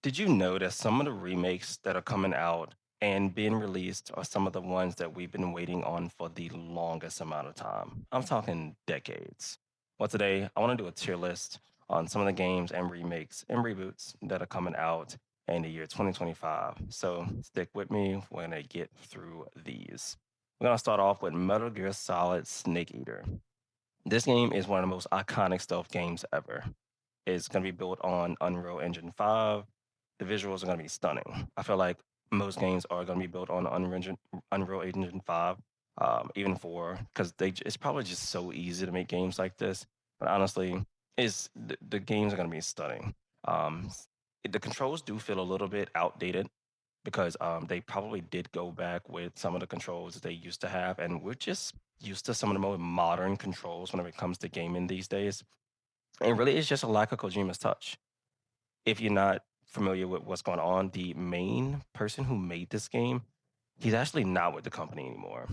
Did you know that some of the remakes that are coming out and being released are some of the ones that we've been waiting on for the longest amount of time? I'm talking decades. Well, today I want to do a tier list on some of the games and remakes and reboots that are coming out in the year 2025. So stick with me. We're going to get through these. We're going to start off with Metal Gear Solid Snake Eater. This game is one of the most iconic stealth games ever. It's going to be built on Unreal Engine 5. The visuals are going to be stunning. I feel like most games are going to be built on Unreal Engine 5, even 4, because it's probably just so easy to make games like this. But honestly, the games are going to be stunning. The controls do feel a little bit outdated because they probably did go back with some of the controls that they used to have, and we're just used to some of the more modern controls whenever it comes to gaming these days. And really, it's just a lack of Kojima's touch. If you're not familiar with what's going on, the main person who made this game, he's actually not with the company anymore.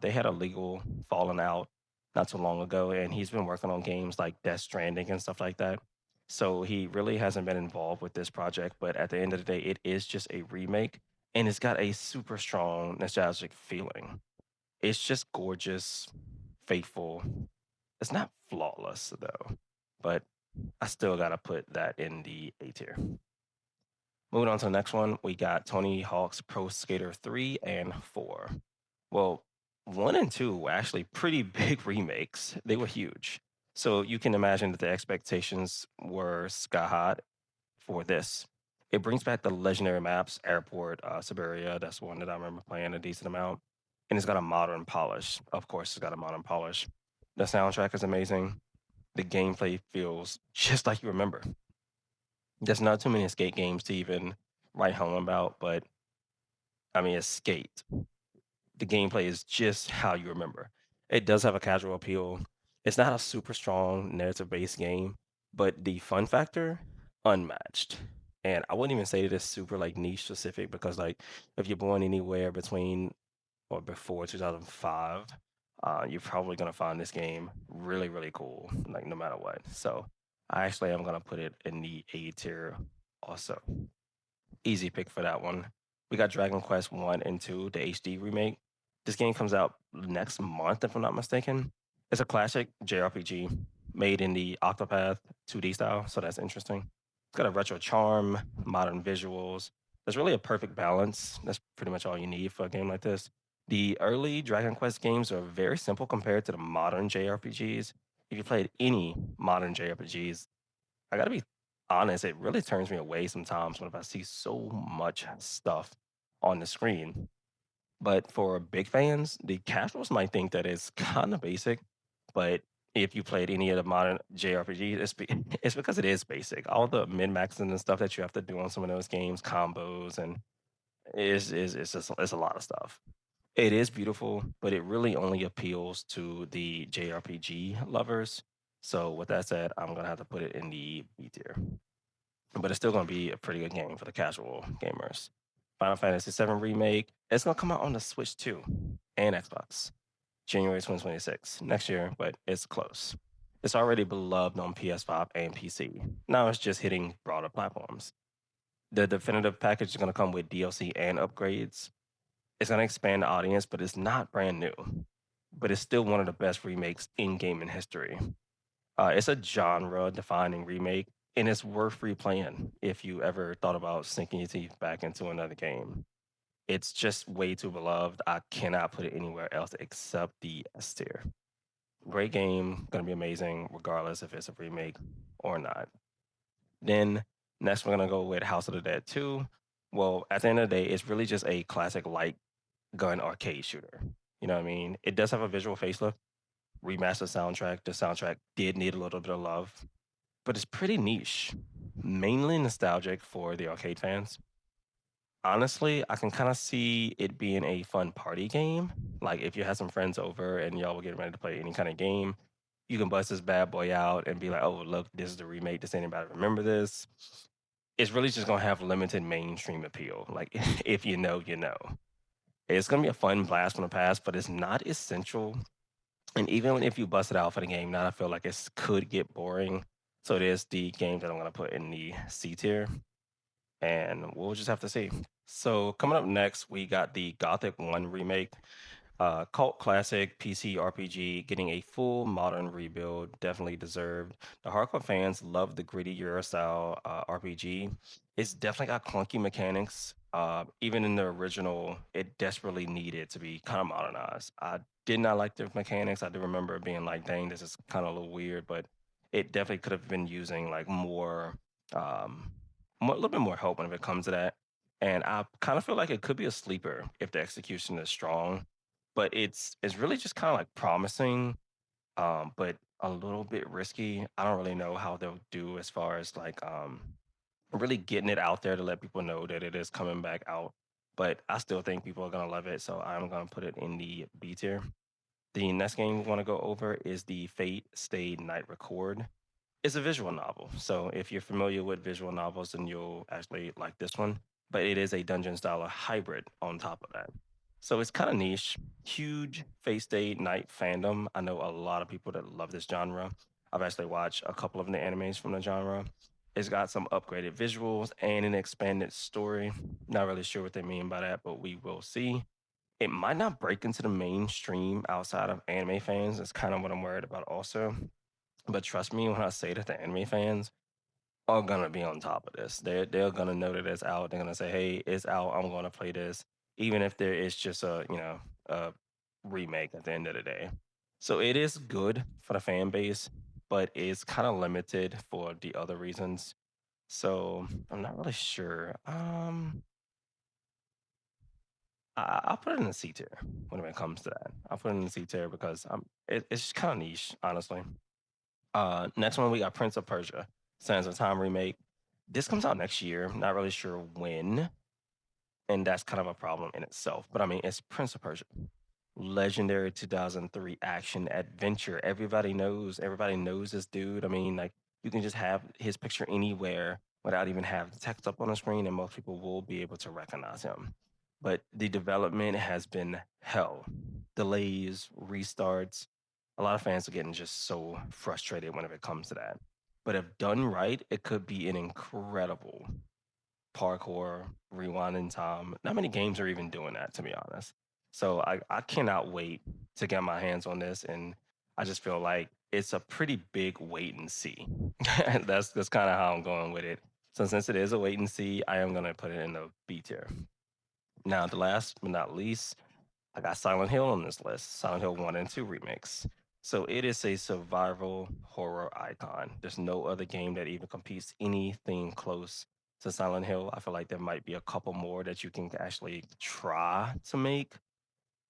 They had a legal falling out not too long ago, and he's been working on games like Death Stranding and stuff like that. So he really hasn't been involved with this project. But at the end of the day, it is just a remake, and it's got a super strong nostalgic feeling. It's just gorgeous, faithful. It's not flawless though, but I still gotta put that in the A tier. Moving on to the next one, we got Tony Hawk's Pro Skater 3 and 4. Well, 1 and 2 were actually pretty big remakes. They were huge. So you can imagine that the expectations were sky high for this. It brings back the legendary maps, Airport, Siberia. That's one that I remember playing a decent amount. And it's got a modern polish. Of course, it's got a modern polish. The soundtrack is amazing. The gameplay feels just like you remember. There's not too many skate games to even write home about, but I mean, it's skate. The gameplay is just how you remember. It does have a casual appeal. It's not a super strong narrative based game, but the fun factor, unmatched. And I wouldn't even say that it's super like niche specific because like if you're born anywhere between or before 2005, you're probably gonna find this game really, really cool, like no matter what. So I actually am gonna put it in the A tier also. Easy pick for that one. We got Dragon Quest 1 and 2, the HD remake. This game comes out next month, if I'm not mistaken. It's a classic JRPG made in the Octopath 2D style, so that's interesting. It's got a retro charm, modern visuals. There's really a perfect balance. That's pretty much all you need for a game like this. The early Dragon Quest games are very simple compared to the modern JRPGs. If you played any modern JRPGs, I gotta be honest, it really turns me away sometimes whenever I see so much stuff on the screen. But for big fans, the casuals might think that it's kind of basic. But if you played any of the modern JRPGs, it's because it is basic. All the min maxing and stuff that you have to do on some of those games, combos, and is it's just it's a lot of stuff. It is beautiful, but it really only appeals to the JRPG lovers. So with that said, I'm gonna have to put it in the B tier, but it's still going to be a pretty good game for the casual gamers. Final Fantasy VII Remake, it's going to come out on the Switch too and Xbox, January 2026, next year, but it's close. It's already beloved on PS5 and PC. Now it's just hitting broader platforms. The definitive package is going to come with DLC and upgrades. It's going to expand the audience, but it's not brand new. But it's still one of the best remakes in gaming history. It's a genre-defining remake, and it's worth replaying if you ever thought about sinking your teeth back into another game. It's just way too beloved. I cannot put it anywhere else except the S tier. Great game, gonna be amazing, regardless if it's a remake or not. Then next, we're gonna go with House of the Dead 2. Well, at the end of the day, it's really just a classic light gun arcade shooter. You know what I mean? It does have a visual facelift, remastered soundtrack. The soundtrack did need a little bit of love, but it's pretty niche, mainly nostalgic for the arcade fans. Honestly, I can kind of see it being a fun party game. Like if you had some friends over and y'all were getting ready to play any kind of game, you can bust this bad boy out and be like, "Oh, look, this is the remake. Does anybody remember this?" It's really just gonna have limited mainstream appeal. Like if you know, you know. It's gonna be a fun blast from the past, but it's not essential. And even if you bust it out for the game, now I feel like it could get boring. So it is the game that I'm gonna put in the C tier. and we'll just have to see. So coming up next, we got the Gothic 1 remake. Cult classic PC RPG getting a full modern rebuild, definitely deserved. The hardcore fans love the gritty Euro style RPG. It's definitely got clunky mechanics. Even in the original, it desperately needed to be kind of modernized. I did not like the mechanics. I do remember being like, dang, this is kind of a little weird, but it definitely could have been using like um, a little bit more help when it comes to that. And I kind of feel like it could be a sleeper if the execution is strong, but it's really just kind of like promising, but a little bit risky. I don't really know how they'll do as far as like really getting it out there to let people know that it is coming back out. But I still think people are gonna love it, so I'm gonna put it in the B tier. The next game we want to go over is the Fate Stay Night Record. It's a visual novel. So if you're familiar with visual novels, then you'll actually like this one. But it is a dungeon style hybrid on top of that. So it's kind of niche. Huge Face Day Night fandom. I know a lot of people that love this genre. I've actually watched a couple of the animes from the genre. It's got some upgraded visuals and an expanded story. Not really sure what they mean by that, but we will see. It might not break into the mainstream outside of anime fans. That's kind of what I'm worried about also. But trust me when I say that the anime fans are gonna be on top of this. They're gonna know that it's out. They're gonna say, "Hey, it's out. I'm gonna play this," even if there is just a remake at the end of the day. So it is good for the fan base, but it's kind of limited for the other reasons. So I'm not really sure. I'll put it in the C tier when it comes to that. I'll put it in the C tier because it's just kind of niche, honestly. Next one we got Prince of Persia, Sands of Time remake. This comes out next year. Not really sure when, and that's kind of a problem in itself. But I mean, it's Prince of Persia, legendary 2003 action adventure. Everybody knows this dude. I mean, like you can just have his picture anywhere without even having the text up on the screen, and most people will be able to recognize him. But the development has been hell. Delays, restarts. A lot of fans are getting just so frustrated whenever it comes to that. But if done right, it could be an incredible parkour, rewind in time. Not many games are even doing that, to be honest. So I cannot wait to get my hands on this, and I just feel like it's a pretty big wait and see. That's kind of how I'm going with it. So since it is a wait and see, I am gonna put it in the B tier. Now, the last but not least, I got Silent Hill on this list. Silent Hill 1 and 2 remakes. So it is a survival horror icon. There's no other game that even competes anything close to Silent Hill. I feel like there might be a couple more that you can actually try to make,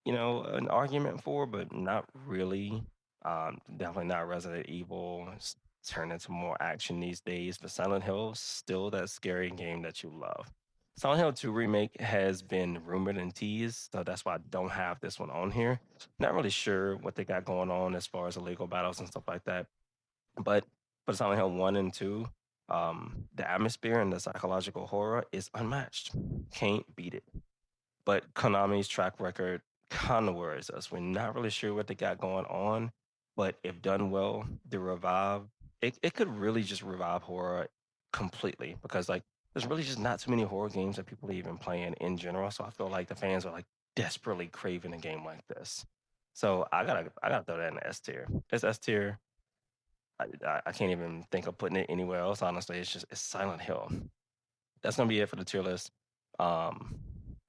an argument for, but not really. Definitely not Resident Evil. It's turned into more action these days, but Silent Hill still that scary game that you love. Silent Hill 2 remake has been rumored and teased, so that's why I don't have this one on here. Not really sure what they got going on as far as illegal battles and stuff like that. But for Silent Hill 1 and 2, the atmosphere and the psychological horror is unmatched. Can't beat it. But Konami's track record kind of worries us. We're not really sure what they got going on, but if done well, the revive, it could really just revive horror completely because like there's really just not too many horror games that people are even playing in general. So I feel like the fans are like desperately craving a game like this. So I gotta throw that in the S tier. It's S tier. I can't even think of putting it anywhere else. Honestly, it's Silent Hill. That's gonna be it for the tier list. Um,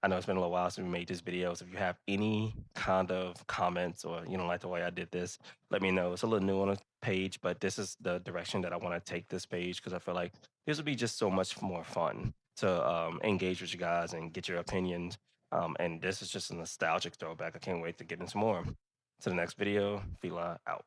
I know it's been a little while since we made this video. So if you have any kind of comments or you don't like the way I did this, let me know. It's a little new on the page, but this is the direction that I want to take this page because I feel like this would be just so much more fun to engage with you guys and get your opinions. And this is just a nostalgic throwback. I can't wait to get into more. To the next video, Fila out.